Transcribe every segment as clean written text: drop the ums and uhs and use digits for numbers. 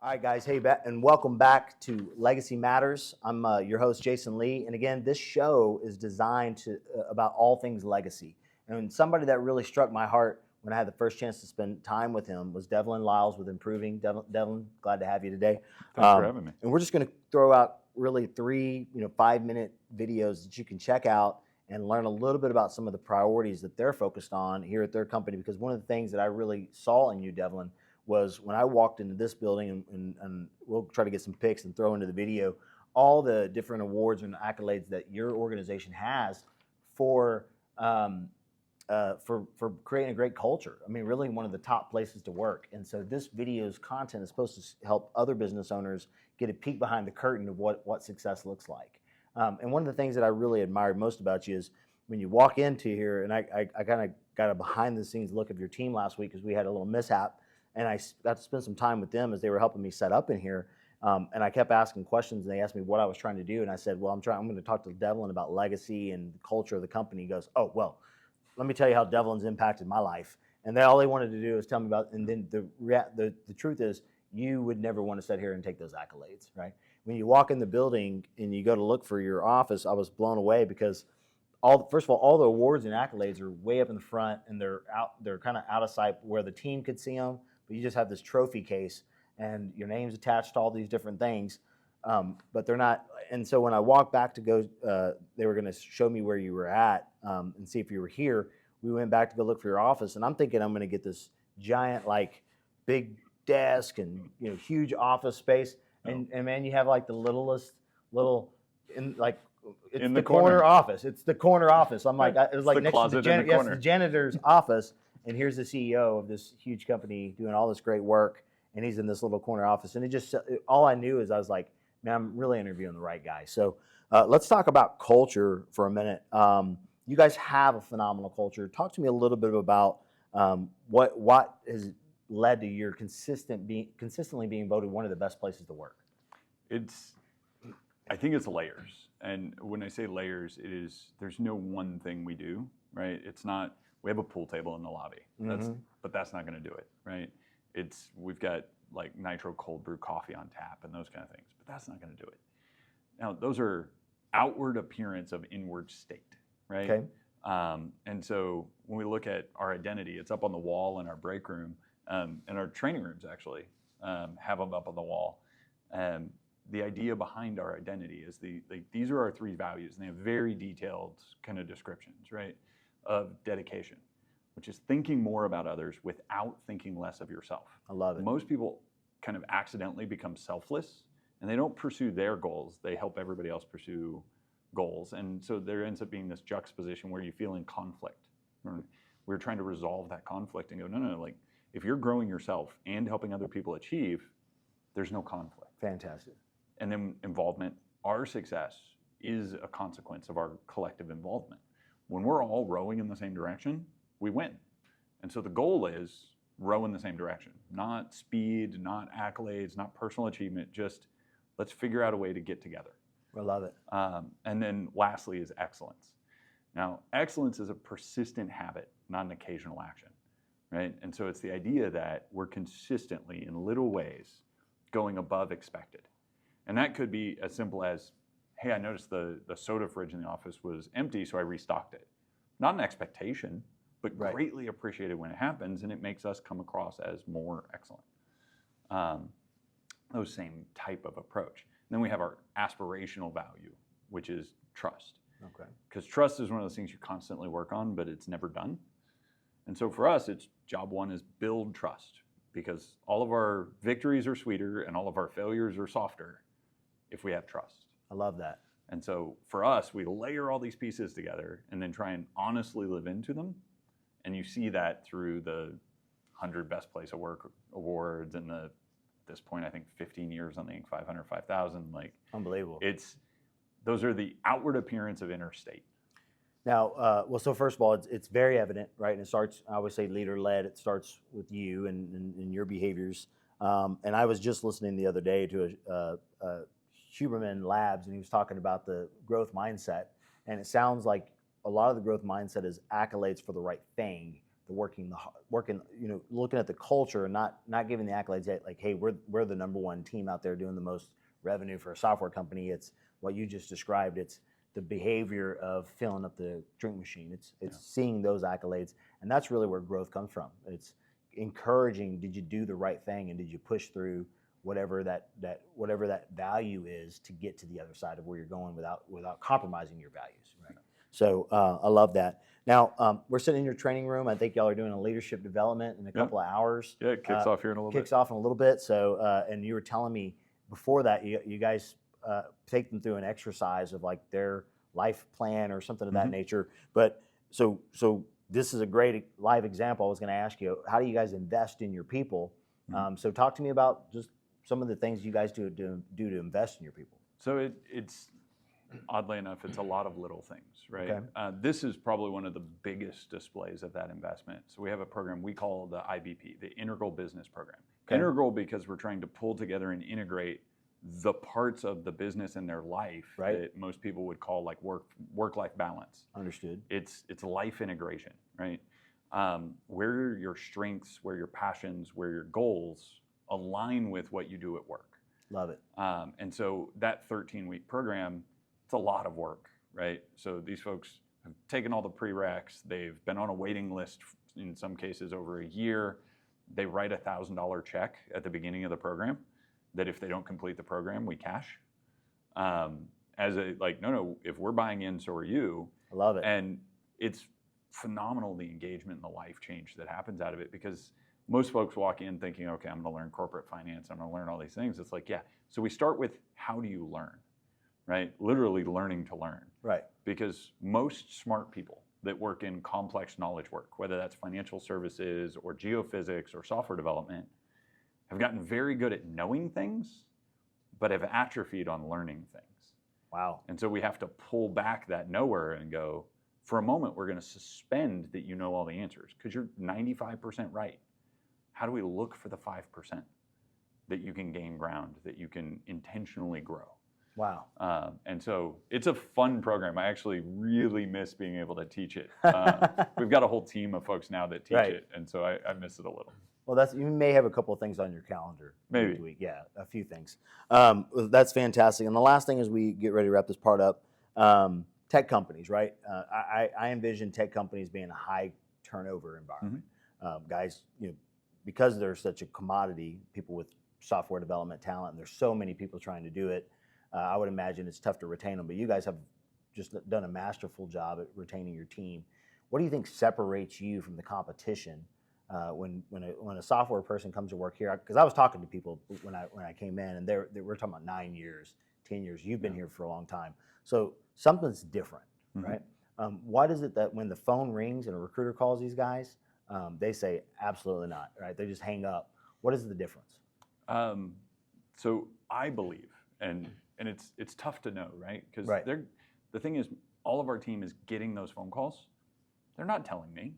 All right, guys. Hey, and welcome back to Legacy Matters. I'm your host, Jason Lee, and again, this show is designed to about all things legacy. And somebody that really struck my heart when I had the first chance to spend time with him was Devlin Liles with Improving. Devlin, glad to have you today. Thanks for having me. And we're just going to throw out really three, 5-minute videos that you can check out and learn a little bit about some of the priorities that they're focused on here at their company. Because one of the things that I really saw in you, Devlin, was when I walked into this building, and we'll try to get some pics and throw into the video, all the different awards and accolades that your organization has for creating a great culture. I mean, really one of the top places to work. And so this video's content is supposed to help other business owners get a peek behind the curtain of what success looks like. And one of the things that I really admired most about you is when you walk into here, and I kind of got a behind the scenes look of your team last week because we had a little mishap. And I got to spend some time with them as they were helping me set up in here. And I kept asking questions, and they asked me what I was trying to do. And I said, well, I'm going to talk to Devlin about legacy and the culture of the company. He goes, oh, well, let me tell you how Devlin's impacted my life. And all they wanted to do is tell me about, and then the truth is, you would never want to sit here and take those accolades, right? When you walk in the building and you go to look for your office, I was blown away because first of all the awards and accolades are way up in the front, and they're kind of out of sight where the team could see them. But you just have this trophy case, and your name's attached to all these different things, but they're not. And so when I walked back to go, they were going to show me where you were at and see if you were here. We went back to go look for your office, and I'm thinking I'm going to get this giant, like, big desk and huge office space. And man, you have like the littlest little it's in the corner office. It's the corner office. I'm like, it was like next to the janitor's office. And here's the CEO of this huge company doing all this great work, and he's in this little corner office. And all I knew is I was like, man, I'm really interviewing the right guy. So let's talk about culture for a minute. You guys have a phenomenal culture. Talk to me a little bit about what has led to your consistently being voted one of the best places to work. I think it's layers. And when I say layers, there's no one thing we do, right? It's not. We have a pool table in the lobby, but that's not going to do it, right? We've got like nitro cold brew coffee on tap and those kind of things, but that's not going to do it. Now, those are outward appearance of inward state, right? Okay. And so when we look at our identity, it's up on the wall in our break room, and our training rooms actually have them up on the wall. The idea behind our identity is these are our three values, and they have very detailed kind of descriptions, right? Of dedication, which is thinking more about others without thinking less of yourself. I love it. Most people kind of accidentally become selfless, and they don't pursue their goals. They help everybody else pursue goals. And so there ends up being this juxtaposition where you feel in conflict. We're trying to resolve that conflict and go, no, like if you're growing yourself and helping other people achieve, there's no conflict. Fantastic. And then involvement, our success is a consequence of our collective involvement. When we're all rowing in the same direction, we win. And so the goal is row in the same direction, not speed, not accolades, not personal achievement, just let's figure out a way to get together. I love it. And then lastly is excellence. Now, excellence is a persistent habit, not an occasional action, right? And so it's the idea that we're consistently in little ways going above expected. And that could be as simple as, hey, I noticed the soda fridge in the office was empty, so I restocked it. Not an expectation, but greatly appreciated when it happens, and it makes us come across as more excellent. Those same type of approach. And then we have our aspirational value, which is trust. Okay. Because trust is one of those things you constantly work on, but it's never done. And so for us, it's job one is build trust, because all of our victories are sweeter and all of our failures are softer if we have trust. I love that. And so for us, we layer all these pieces together and then try and honestly live into them. And you see that through the 100 Best Place of Work awards and at this point, I think 15 years on the Inc. 500, 5,000. Like, unbelievable. Those are the outward appearance of inner state. Now, so first of all, it's very evident, right? And it starts, I always say leader-led. It starts with you and your behaviors. And I was just listening the other day to a Huberman Labs, and he was talking about the growth mindset. And it sounds like a lot of the growth mindset is accolades for the right thing working, looking at the culture and not giving the accolades that like, hey, we're the number one team out there doing the most revenue for a software company. It's what you just described. It's the behavior of filling up the drink machine. It's seeing those accolades, and that's really where growth comes from. It's encouraging. Did you do the right thing, and did you push through whatever that value is to get to the other side of where you're going without compromising your values? Right. So I love that. Now we're sitting in your training room. I think y'all are doing a leadership development in a couple of hours. Yeah, it kicks off here in a little bit. Kicks off in a little bit. So and you were telling me before that you guys take them through an exercise of like their life plan or something of that nature. But so this is a great live example. I was going to ask you, how do you guys invest in your people? So talk to me about just some of the things you guys do to invest in your people. So it's oddly enough, it's a lot of little things, right? Okay. This is probably one of the biggest displays of that investment. So we have a program we call the IBP, the Integral Business Program. Okay. Integral because we're trying to pull together and integrate the parts of the business in their life that most people would call like work-life balance. Understood. It's life integration, right? Where your strengths, where your passions, where your goals align with what you do at work. Love it. And so that 13-week program, it's a lot of work, right? So these folks have taken all the prereqs. They've been on a waiting list in some cases over a year. They write a $1,000 check at the beginning of the program that if they don't complete the program, we cash. As a like, no, if we're buying in, so are you. I love it. And it's phenomenal the engagement and the life change that happens out of it, because most folks walk in thinking, okay, I'm going to learn corporate finance, I'm going to learn all these things. It's like, yeah. So we start with how do you learn, right? Literally learning to learn. Right. Because most smart people that work in complex knowledge work, whether that's financial services or geophysics or software development, have gotten very good at knowing things, but have atrophied on learning things. Wow. And so we have to pull back that knower and go, for a moment, we're going to suspend that you know all the answers because you're 95% right. How do we look for the 5% that you can gain ground, that you can intentionally grow? Wow. And so it's a fun program. I actually really miss being able to teach it. We've got a whole team of folks now that teach it, and so I miss it a little. Well, you may have a couple of things on your calendar. Maybe. This week. Yeah, a few things. That's fantastic. And the last thing as we get ready to wrap this part up, tech companies, right? I envision tech companies being a high turnover environment. Guys, because they're such a commodity, people with software development talent, and there's so many people trying to do it, I would imagine it's tough to retain them. But you guys have just done a masterful job at retaining your team. What do you think separates you from the competition when a software person comes to work here? Because I was talking to people when I came in, and we're talking about 9 years, 10 years. You've been here for a long time, so something's different, right? What is it that when the phone rings and a recruiter calls these guys, they say absolutely not, right? They just hang up. What is the difference? So I believe, and it's tough to know, right? Because the thing is, all of our team is getting those phone calls. They're not telling me,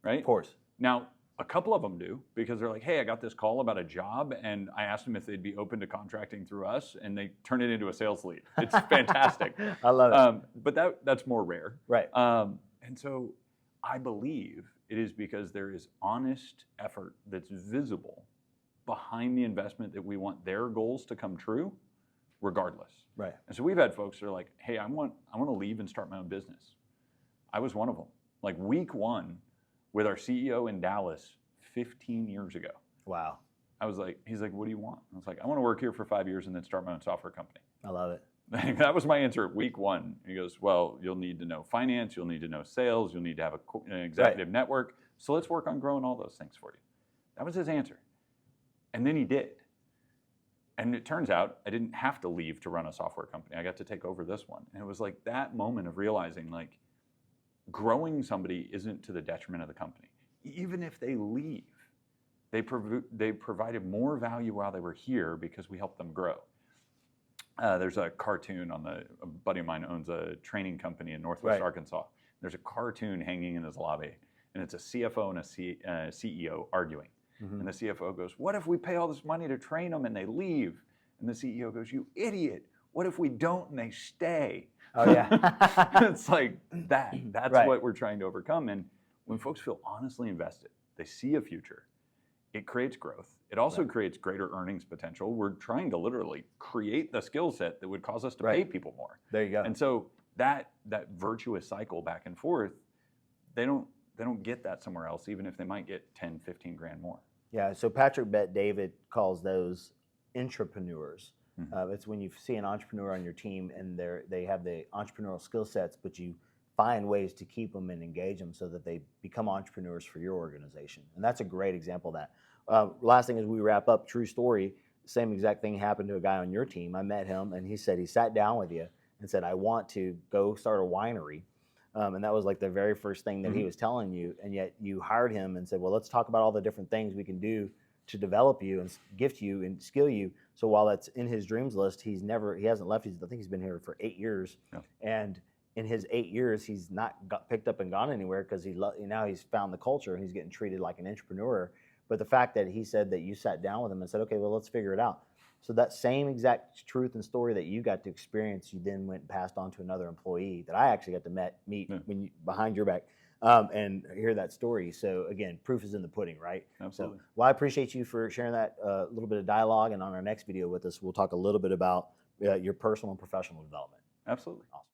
right? Of course. Now, a couple of them do, because they're like, hey, I got this call about a job, and I asked them if they'd be open to contracting through us, and they turn it into a sales lead. It's fantastic. I love it. But that's more rare. Right. And so I believe it is because there is honest effort that's visible behind the investment that we want their goals to come true, regardless. Right. And so we've had folks that are like, hey, I want to leave and start my own business. I was one of them. Like week one with our CEO in Dallas 15 years ago. Wow. He's like, what do you want? I was like, I want to work here for 5 years and then start my own software company. I love it. That was my answer at week one. He goes, well, you'll need to know finance, you'll need to know sales, you'll need to have an executive network. So let's work on growing all those things for you. That was his answer. And then he did. And it turns out I didn't have to leave to run a software company. I got to take over this one. And it was like that moment of realizing like growing somebody isn't to the detriment of the company. Even if they leave, they provided more value while they were here because we helped them grow. There's a cartoon a buddy of mine owns a training company in Northwest Arkansas. There's a cartoon hanging in his lobby, and it's a CFO and a CEO arguing. And the CFO goes, what if we pay all this money to train them and they leave? And the CEO goes, you idiot. What if we don't and they stay? Oh, yeah. It's like that. That's what we're trying to overcome. And when folks feel honestly invested, they see a future, it creates growth. It also creates greater earnings potential. We're trying to literally create the skill set that would cause us to pay people more. There you go. And so that virtuous cycle back and forth, they don't get that somewhere else, even if they might get 10, 15 grand more. Yeah, so Patrick Bet-David calls those intrapreneurs. It's when you see an entrepreneur on your team and they have the entrepreneurial skill sets, but you find ways to keep them and engage them so that they become entrepreneurs for your organization. And that's a great example of that. Last thing as we wrap up, true story, same exact thing happened to a guy on your team. I met him and he said he sat down with you and said, I want to go start a winery. And that was like the very first thing that he was telling you. And yet you hired him and said, well, let's talk about all the different things we can do to develop you and gift you and skill you. So while that's in his dreams list, he hasn't left. I think he's been here for 8 years. Yeah. And in his 8 years, he's not got picked up and gone anywhere because now he's found the culture and he's getting treated like an entrepreneur. But the fact that he said that you sat down with him and said, okay, well, let's figure it out. So that same exact truth and story that you got to experience, you then went and passed on to another employee that I actually got to meet when behind your back and hear that story. So again, proof is in the pudding, right? Absolutely. So, well, I appreciate you for sharing that little bit of dialogue. And on our next video with us, we'll talk a little bit about your personal and professional development. Absolutely. Awesome.